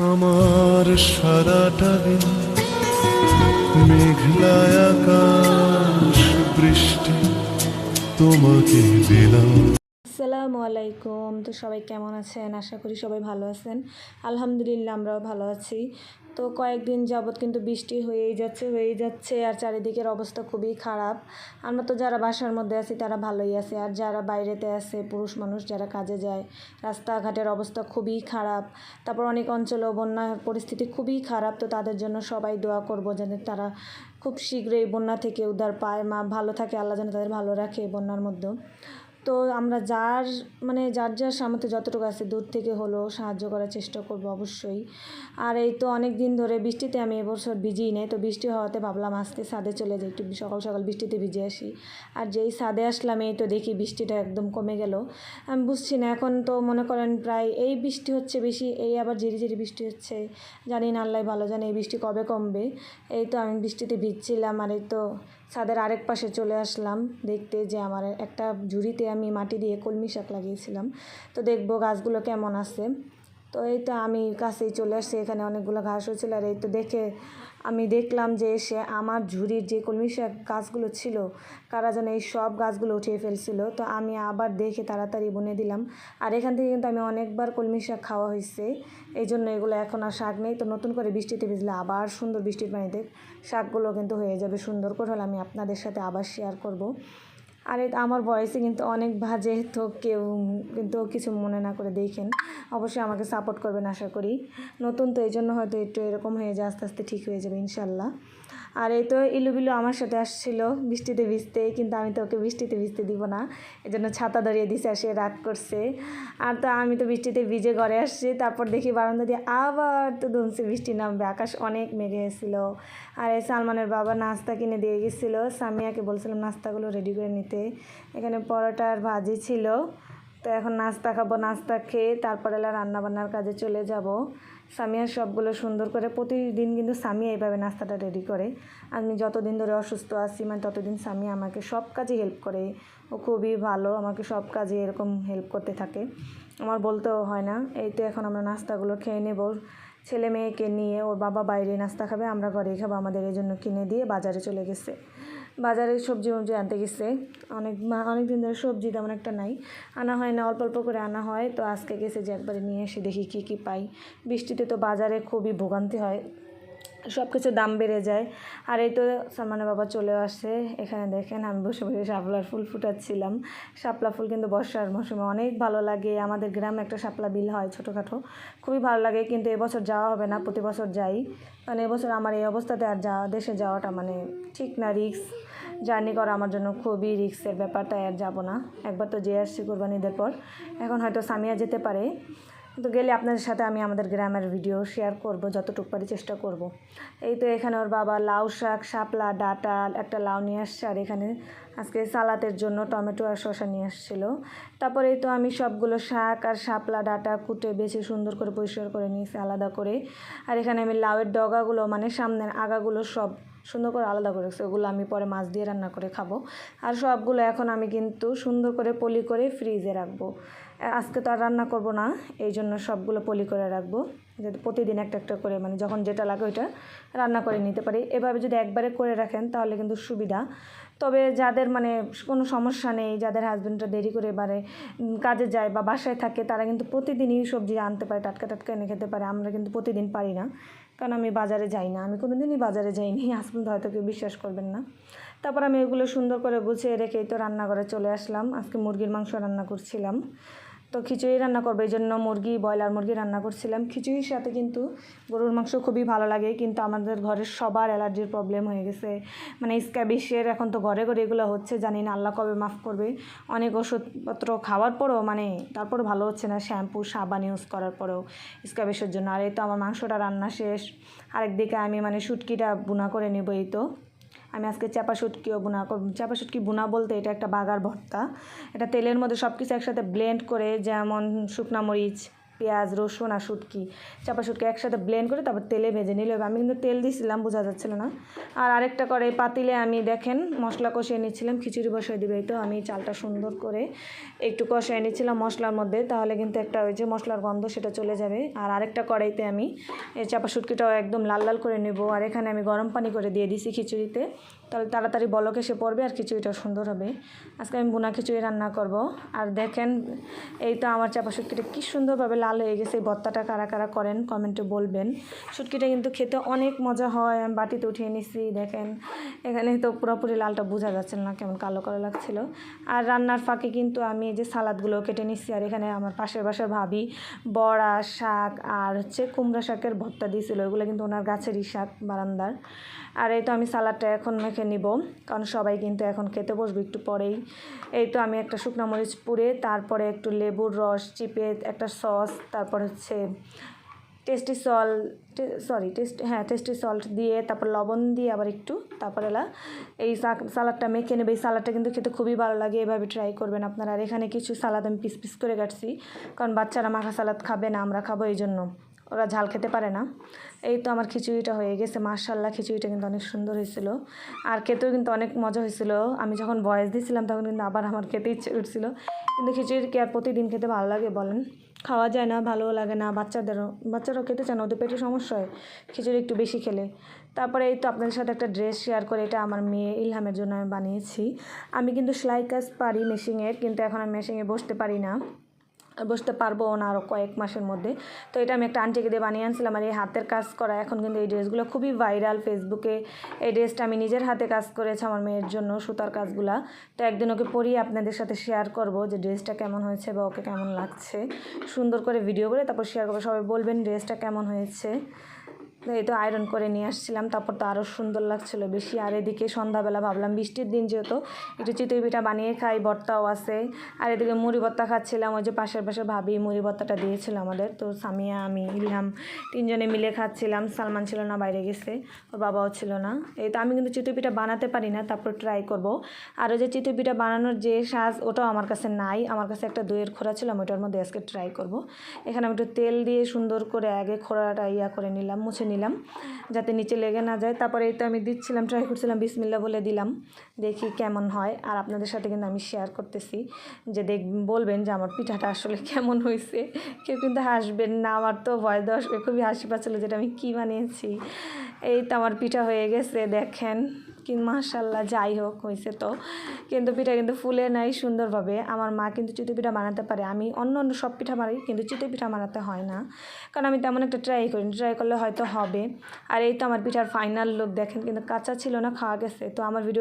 আমার সারাটা দিন মেঘলায় আকাশ, বৃষ্টি তোমাকে দিলাম। আসসালামু আলাইকুম। তো সবাই কেমন আছেন? আশা করি সবাই ভালো আছেন। আলহামদুলিল্লাহ আমরাও ভালো আছি। তো কয়েকদিন যাবৎ কিন্তু বৃষ্টি হয়েই যাচ্ছে আর চারিদিকের অবস্থা খুবই খারাপ। আমরা তো যারা বাসার মধ্যে আছি তারা ভালোই আছে, আর যারা বাইরেতে আছে পুরুষ মানুষ যারা কাজে যায়, রাস্তাঘাটের অবস্থা খুবই খারাপ। তারপর অনেক অঞ্চলেও বন্যার পরিস্থিতি খুবই খারাপ। তো তাদের জন্য সবাই দোয়া করব যেন তারা খুব শীঘ্রই বন্যা থেকে উদ্ধার পায়, ভালো থাকে, আল্লাহ যেন তাদের ভালো রাখে বন্যার মধ্যেও। তো আমরা যার সামর্থ্যে যতটুকু আছে দূর থেকে হলেও সাহায্য করার চেষ্টা করব অবশ্যই। আর এই তো অনেক দিন ধরে বৃষ্টিতে আমি এবছর ভিজিই নাই, তো বৃষ্টি হওয়াতে ভাবলাম আজকে ছাদে চলে যাই, একটু সকাল সকাল বৃষ্টিতে ভিজে আসি। আর যেই ছাদে আসলাম এই তো দেখি বৃষ্টিটা একদম কমে গেল। আমি বুঝছি না, এখন তো মনে করেন প্রায় এই বৃষ্টি হচ্ছে বেশি, এই আবার ঝিরিঝিরি বৃষ্টি হচ্ছে। জানি না, আল্লাহ ভালো জানে এই বৃষ্টি কবে কমবে। এই তো আমি বৃষ্টিতে ভিজছিলাম আর এই তো ছাদের আরেক পাশে চলে আসলাম দেখতে যে আমার একটা ঝুড়িতে আমি মাটি দিয়ে কলমি শাক লাগিয়েছিলাম, তো দেখবো গাছগুলো কেমন আছে। তো এই তো আমি কাছেই চলে আসছি, এখানে অনেকগুলো ঘাস হয়েছিল আর এই তো আমি দেখলাম যে এসে আমার ঝুড়ির যে কলমি শাক গাছগুলো ছিল কারা যেন এই সব গাছগুলো উঠিয়ে ফেলছিল। তো আমি আবার দেখে তাড়াতাড়ি বুনে দিলাম। আর এখান থেকে কিন্তু আমি অনেকবার কলমি শাক খাওয়া হয়েছে, এই জন্য এগুলো এখন আর শাক নেই। তো নতুন করে বৃষ্টিতে ভিজলে আবার সুন্দর বৃষ্টির পানিতে শাকগুলো কিন্তু হয়ে যাবে সুন্দর করে, হলে আমি আপনাদের সাথে আবার শেয়ার করব। আর আমার ভয়েসে কিন্তু অনেক বাজে, তো কেউ কিন্তু কিছু মনে না করে দেখেন, অবশ্যই আমাকে সাপোর্ট করবেন আশা করি। নতুন তো এই জন্য হয়তো একটু এরকম হয়ে যায়, আস্তে আস্তে ঠিক হয়ে যাবে ইনশাল্লাহ। আর এই তো ইলুবিলু আমার সাথে আসছিল বৃষ্টিতে ভিজতে, কিন্তু আমি তো ওকে বৃষ্টিতে ভিজতে দিব না, এই জন্য ছাতা ধরিয়ে দিছে আর সে রাগ করছে। আর তো আমি তো বৃষ্টিতে ভিজে ঘরে আসছি, তারপর দেখি বারান্দা দিয়ে আবার তো ধুমছে বৃষ্টি নামবে, আকাশ অনেক মেঘে গেছিল। আর এই সালমানের বাবা নাস্তা কিনে দিয়ে গেছিলো, সামিয়াকে বলছিলাম নাস্তাগুলো রেডি করে নিতে। এখানে পরোটা আর ভাজি ছিল। তো এখন নাস্তা খাবো, নাস্তা খেয়ে তারপরে রান্নাবান্নার কাজে চলে যাব। সামিয়া সবগুলো সুন্দর করে প্রতিদিন কিন্তু সামিয়া এইভাবে নাস্তাটা রেডি করে। আমি যতদিন ধরে অসুস্থ আছি ততদিন সামিয়া আমাকে সব কাজে হেল্প করে। ও খুবই ভালো, আমাকে সব কাজে এরকম হেল্প করতে থাকে, আমার বলতেও হয় না। এই তো এখন আমরা নাস্তাগুলো খেয়ে নেব। ছেলে মেয়েকে নিয়ে ওর বাবা বাইরে নাস্তা খাবে, আমরা ঘরেই খাবো, আমাদের এই জন্য কিনে দিয়ে বাজারে চলে গেছে। বাজারে সবজি আনতে গেছে। অনেক দিন ধরে সবজি তেমন একটা নাই, আনা হয় না, অল্প অল্প করে আনা হয়। তো আজকে গেছে যে একবারে নিয়ে এসে দেখি কী কী পাই। বৃষ্টিতে তো বাজারে খুবই ভোগান্তি হয়, সব কিছুর দাম বেড়ে যায়। আর এই তো সালমানের বাবা চলে আসছে। এখানে দেখেন আমি বসে বসে শাপলার ফুল ফুটাচ্ছিলাম। শাপলা ফুল কিন্তু বর্ষার মৌসুমে অনেক ভালো লাগে। আমাদের গ্রামে একটা শাপলা বিল হয় ছোটোখাটো, খুবই ভালো লাগে, কিন্তু এবছর যাওয়া হবে না, প্রতি বছর যাই। কারণ এবছর আমার এই অবস্থাতে আর দেশে যাওয়াটা ঠিক না, রিস্ক। জার্নি করা আমার জন্য খুবই রিস্কের ব্যাপার, তাই আর যাবো না। একবার তো যেয়ে আসছি কোরবানিদের পর, এখন হয়তো সামিয়া যেতে পারে। তো গেলে আপনাদের সাথে আমি আমাদের গ্রামের ভিডিও শেয়ার করব, যতটুকু পারি চেষ্টা করব। এই তো এখানে ওর বাবা লাউ শাক, শাপলা ডাঁটা, একটা লাউ নিয়ে আসছে, আর এখানে আজকে সালাতের জন্য টমেটো আর শসা নিয়ে আসছিলো। তারপরে এই তো আমি সবগুলো শাক আর শাপলা ডাঁটা কুটে বেছে সুন্দর করে পরিষ্কার করে নিয়েছি আলাদা করে। আর এখানে আমি লাউয়ের ডগাগুলো সামনের আগাগুলো সব সুন্দর করে আলাদা করে রেখেছি, ওগুলো আমি পরে মাছ দিয়ে রান্না করে খাবো। আর সবগুলো এখন আমি কিন্তু সুন্দর করে পলি করে ফ্রিজে রাখবো। আজকে তো আর রান্না করব না, এই জন্য সবগুলো পলি করে রাখবো, যাতে প্রতিদিন একটা একটা করে যখন যেটা লাগে ওইটা রান্না করে নিতে পারি। এভাবে যদি একবারে করে রাখেন তাহলে কিন্তু সুবিধা। তবে যাদের কোনো সমস্যা নেই, যাদের হাজব্যান্ডরা দেরি করে কাজে যায় বা বাসায় থাকে, তারা কিন্তু প্রতিদিনই সবজি আনতে পারে, টাটকা টাটকা এনে খেতে পারে। আমরা কিন্তু প্রতিদিন পারি না, কারণ আমি বাজারে যাই না, আমি কোনো দিনই বাজারে যাইনি, আজ পর্যন্ত হয়তো কেউ বিশ্বাস করবেন না। তারপর আমি এগুলো সুন্দর করে গুছিয়ে রেখেই তো রান্নাঘরে চলে আসলাম। আজকে মুরগির মাংস রান্না করছিলাম, তো খিচুড়ি রান্না করবো, এই জন্য ব্রয়লার মুরগি রান্না করছিলাম। খিচুড়ির সাথে কিন্তু গরুর মাংস খুবই ভালো লাগে, কিন্তু আমাদের ঘরের সবার অ্যালার্জির প্রবলেম হয়ে গেছে, স্ক্যাবিসের। এখন তো ঘরে ঘরে এগুলো হচ্ছে, জানি না আল্লাহ কবে মাফ করবে। অনেক ওষুধপত্র খাওয়ার পরেও তারপর ভালো হচ্ছে না, শ্যাম্পু সাবান ইউজ করার পরেও স্ক্যাবিসের জন্য। আর এই তো আমার মাংসটা রান্না শেষ। আরেকদিকে আমি শুটকিটা বুনা করে নেব। এই তো আমি আজকে চাপা শুটকিও বুনা করব। চাপা শুটকি বুনা বলতে এটা একটা বাগার ভর্তা, এটা তেলের মধ্যে সব কিছু একসাথে ব্লেন্ড করে, যেমন শুকনা মরিচ, পেঁয়াজ রসুন আর শুটকি চাপা শুটকি একসাথে ব্লেন্ড করে তারপর তেলে ভেজে নিলে হবে। আমি কিন্তু তেল দিয়েছিলাম, বোঝা যাচ্ছিল না। আর আরেকটা কড়াই পাতিলে আমি দেখেন মশলা কষিয়ে নিচ্ছিলাম, খিচুড়ি বসাই দিবে। তো আমি চালটা সুন্দর করে একটু কষিয়ে নিচ্ছিলাম মশলার মধ্যে, তাহলে কিন্তু একটা ওই যে মশলার গন্ধ সেটা চলে যাবে। আর আরেকটা কড়াইতে আমি এই চাপা শুটকিটাও একদম লাল লাল করে নেব। আর এখানে আমি গরম পানি করে দিয়ে দিছি খিচুড়িতে, তাহলে তাড়াতাড়ি বলক এসে পড়বে আর খিচুড়িটাও সুন্দর হবে। আজকে আমি ভুনা খিচুড়ি রান্না করব। আর দেখেন এই তো আমার চাপা শুটকিটা কী সুন্দরভাবে লাল হয়ে গেছে। এই ভর্তাটা কারা কারা করেন কমেন্টে বলবেন। শুটকিটা কিন্তু খেতে অনেক মজা হয়। আমি বাটিতে উঠিয়ে নিছি, দেখেন এখানে তো পুরোপুরি লালটা বোঝা যাচ্ছে না, কেমন কালো কালো লাগছিল। আর রান্নার ফাঁকে কিন্তু আমি এই যে সালাদগুলো কেটে নিচ্ছি। আর এখানে আমার পাশের বাসার ভাবি বড়া শাক আর হচ্ছে কুমড়া শাকের ভর্তা দিয়েছিল, ওইগুলো কিন্তু ওনার গাছেরই শাক বারান্দার। আর এই তো আমি সালাদটা এখন মেখে নিব, কারণ সবাই কিন্তু এখন খেতে বসবে একটু পরেই। এই তো আমি একটা শুকনো মরিচ পুড়ে তারপরে একটু লেবুর রস চিপে একটা সস, তারপর হচ্ছে টেস্টি সল্ট দিয়ে তারপর লবণ দিয়ে আবার একটু তারপর এই সালাদটা মেখে নেবে। এই সালাদটা কিন্তু খেতে খুবই ভালো লাগে, এভাবে ট্রাই করবেন আপনারা। আর এখানে কিছু সালাদ আমি পিস পিস করে কাটছি, কারণ বাচ্চারা মাখা সালাদ খাবে না, আমরা খাবো, এই জন্য ওরা ঝাল খেতে পারে না। এই তো আমার খিচুড়িটা হয়ে গেছে, মাশাআল্লাহ খিচুড়িটা কিন্তু অনেক সুন্দর হয়েছিল আর খেতেও কিন্তু অনেক মজা হয়েছিল। আমি যখন ভয়েস দিয়েছিলাম তখন কিন্তু আবার আমার খেতে ইচ্ছে করছিল, কিন্তু খিচুড়ি কি আর প্রতিদিন খেতে ভালো লাগে বলেন? খাওয়া যায় না, ভালোও লাগে না, বাচ্চারাও খেতে চায় না, ওদের পেটে সমস্যা হয় খিচুড়ি একটু বেশি খেলে। তারপরে এই তো আপনাদের সাথে একটা ড্রেস শেয়ার করে, এটা আমার মেয়ে ইলহামের জন্য আমি বানিয়েছি। আমি কিন্তু সেলাই কাজ পারি মেশিনের, কিন্তু এখন আমি মেশিনে বসতে পারি না, বসতে পারবো না আরও কয়েক মাসের মধ্যে। তো এটা আমি একটা আন্টিকে দিয়ে বানিয়ে আনছিলাম। আর এই হাতের কাজ করা এখন কিন্তু এই ড্রেসগুলো খুবই ভাইরাল ফেসবুকে। এই ড্রেসটা আমি নিজের হাতে কাজ করেছি আমার মেয়ের জন্য, সুতার কাজগুলা। তো একদিন ওকে পরিয়ে আপনাদের সাথে শেয়ার করব যে ড্রেসটা কেমন হয়েছে বা ওকে কেমন লাগছে, সুন্দর করে ভিডিও করে তারপর শেয়ার করবো। সবাই বলবেন ড্রেসটা কেমন হয়েছে। এই তো আয়রন করে নিয়ে আসছিলাম, তারপর তো আরও সুন্দর লাগছিলো বেশি। আর এদিকে সন্ধ্যাবেলা ভাবলাম বৃষ্টির দিন যেহেতু একটু চিতই পিঠা বানিয়ে খাই, ভর্তাও আছে। আর এদিকে মুড়ি ভর্তা খাচ্ছিলাম, ওই যে পাশের ভাবি মুড়ি ভর্তাটা দিয়েছিল আমাদের। তো সামিয়া আমি ইলহাম তিনজনে মিলে খাচ্ছিলাম। সালমান ছিল না, বাইরে গেছে, ওর বাবাও ছিল না। এই তো আমি কিন্তু চিতই পিঠা বানাতে পারি না, তারপর ট্রাই করব। আর ওই যে চিতই পিঠা বানানোর যে সাজ ওটাও আমার কাছে নাই, আমার কাছে একটা দইয়ের খোড়া ছিল, আমি ওটার মধ্যে আজকে ট্রাই করব। এখানে আমি একটু তেল দিয়ে সুন্দর করে আগে খোড়াটা করে নিলাম, মুছে নিলাম যাতে নিচে লেগে না যায়। তারপরে এই তো আমি দিচ্ছিলাম, ট্রাই করছিলাম, বিসমিল্লাহ বলে দিলাম, দেখি কেমন হয়। আর আপনাদের সাথে কিন্তু আমি শেয়ার করতেছি যে বলবেন যে আমার পিঠাটা আসলে কেমন হয়েছে। কেউ কিন্তু হাসবেন না, আমার তো ভয় দেওয়া খুবই হাসি পাচ্ছিলো যেটা আমি কী বানিয়েছি। এই তো আমার পিঠা হয়ে গেছে, দেখেন কি মাশাআল্লাহ, যাই হোক হয়েছে তো, কিন্তু পিঠা কিন্তু ফুলে নাই সুন্দরভাবে। আমার মা কিন্তু চিতই পিঠা বানাতে পারে, আমি অন্য সব পিঠা বানাই কিন্তু চিতই পিঠা বানাতে হয় না, কারণ আমি তেমন একটা ট্রাই করিনি, ট্রাই করলে হয়তো হবে। আর এই তো আমার পিঠার ফাইনাল লুক দেখেন, কিন্তু কাঁচা ছিল না, খাওয়া গেছে। তো আমার ভিডিও